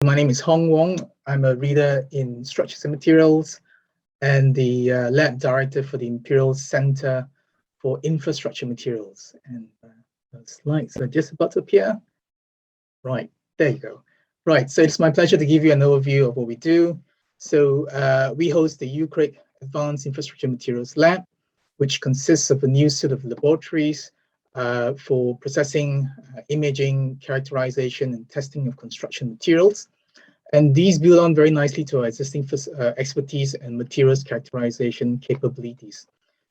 My name is Hong Wong. I'm a reader in Structures and Materials and the lab director for the Imperial Center for Infrastructure Materials. And the slides are just about to appear. Right, there you go. Right, so it's my pleasure to give you an overview of what we do. So we host the UKCRIC Advanced Infrastructure Materials Lab, which consists of a new set of laboratories for processing, imaging, characterization, and testing of construction materials. And these build on very nicely to our existing expertise and materials characterization capabilities.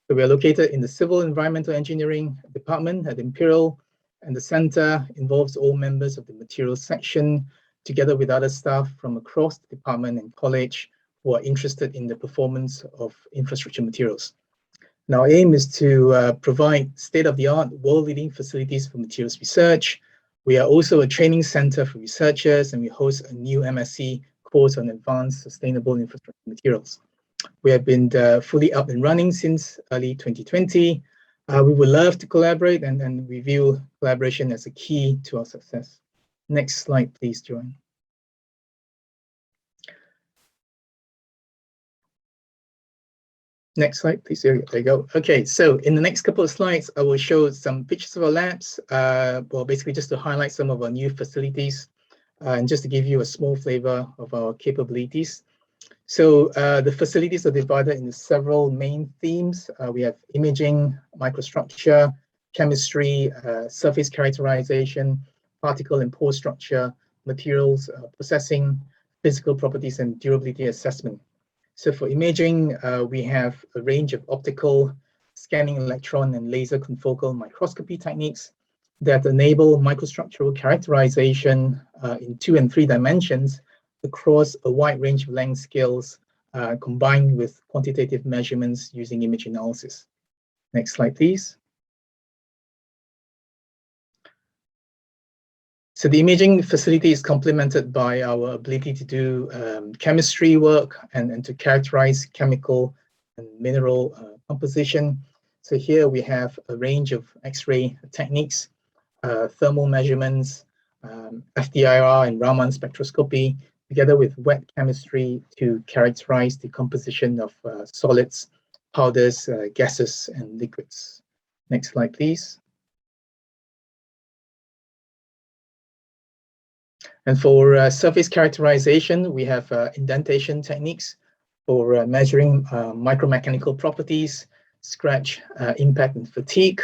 So we are located in the Civil Environmental Engineering Department at Imperial, and the center involves all members of the materials section, together with other staff from across the department and college who are interested in the performance of infrastructure materials. And our aim is to provide state-of-the-art, world-leading facilities for materials research. We are also a training center for researchers, and we host a new MSc course on advanced sustainable infrastructure materials. We have been fully up and running since early 2020. We would love to collaborate, and we view collaboration as a key to our success. Next slide, please, Joanne. Next slide, please. There you go. Okay, so in the next couple of slides, I will show some pictures of our labs. Well, basically just to highlight some of our new facilities and just to give you a small flavor of our capabilities. So the facilities are divided into several main themes. We have imaging, microstructure, chemistry, surface characterization, particle and pore structure, materials processing, physical properties, and durability assessment. So for imaging, we have a range of optical, scanning electron, and laser confocal microscopy techniques that enable microstructural characterization in 2 and 3 dimensions across a wide range of length scales, combined with quantitative measurements using image analysis. Next slide, please. So the imaging facility is complemented by our ability to do chemistry work and to characterize chemical and mineral composition. So here we have a range of X-ray techniques, thermal measurements, FDIR and Raman spectroscopy, together with wet chemistry to characterize the composition of solids, powders, gases, and liquids. Next slide, please. And for surface characterization, we have indentation techniques for measuring micromechanical properties, scratch, impact, and fatigue.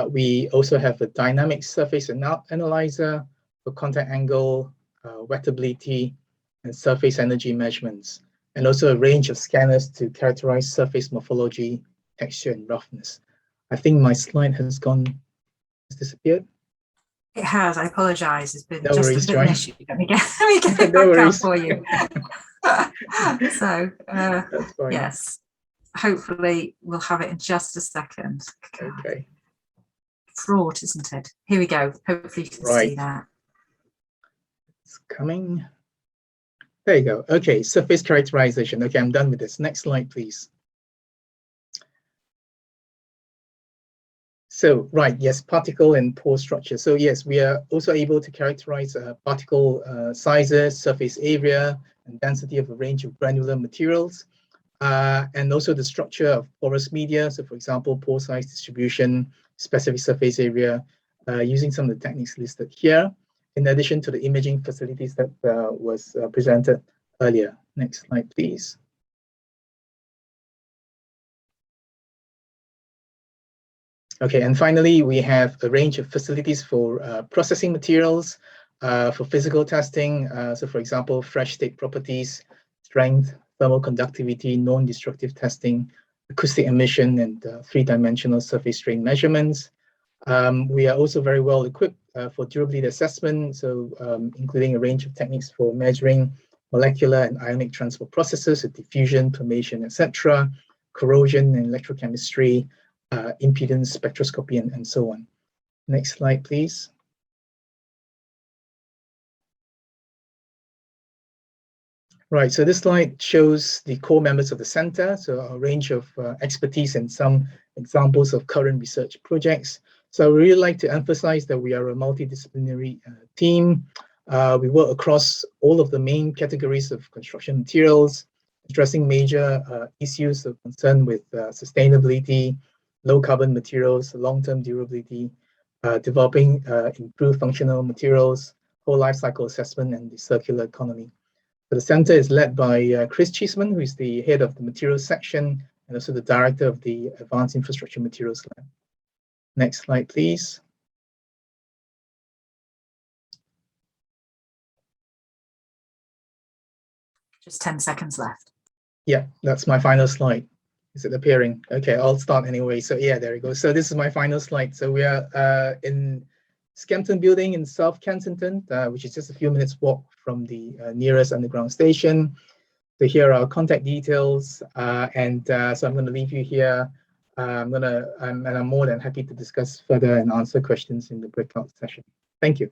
We also have a dynamic surface analyzer for contact angle, wettability, and surface energy measurements, and also a range of scanners to characterize surface morphology, texture, and roughness. I think my slide has disappeared. It has. I apologise. It's been no just worries, a bit of an issue. Let me get it no back worries. up for you. So yes, hopefully we'll have it in just a second. Okay. Fraught, isn't it? Here we go. Hopefully you can see that. It's coming. There you go. Okay, surface characterization. Okay, I'm done with this. Next slide, please. So, right, yes, particle and pore structure. So yes, we are also able to characterize particle sizes, surface area, and density of a range of granular materials, and also the structure of porous media. So for example, pore size distribution, specific surface area, using some of the techniques listed here, in addition to the imaging facilities that was presented earlier. Next slide, please. Okay, and finally, we have a range of facilities for processing materials, for physical testing. So for example, fresh state properties, strength, thermal conductivity, non-destructive testing, acoustic emission, and 3-dimensional surface strain measurements. We are also very well equipped for durability assessment, so including a range of techniques for measuring molecular and ionic transfer processes, so diffusion, permeation, etc., corrosion and electrochemistry, impedance spectroscopy, and so on. Next slide, please. Right, so this slide shows the core members of the center, so a range of expertise and some examples of current research projects. So I would really like to emphasize that we are a multidisciplinary team. We work across all of the main categories of construction materials, addressing major issues of concern with sustainability, low carbon materials, long-term durability, developing improved functional materials, whole life cycle assessment, and the circular economy. So the center is led by Chris Cheeseman, who is the head of the materials section and also the director of the Advanced Infrastructure Materials Lab. Next slide, please. Just 10 seconds left. Yeah, that's my final slide. Is it appearing? Okay, I'll start anyway. So yeah, there we go. So this is my final slide. So we are in Scampton Building in South Kensington, which is just a few minutes walk from the nearest underground station. So here are our contact details, so I'm going to leave you here. I'm more than happy to discuss further and answer questions in the breakout session. Thank you.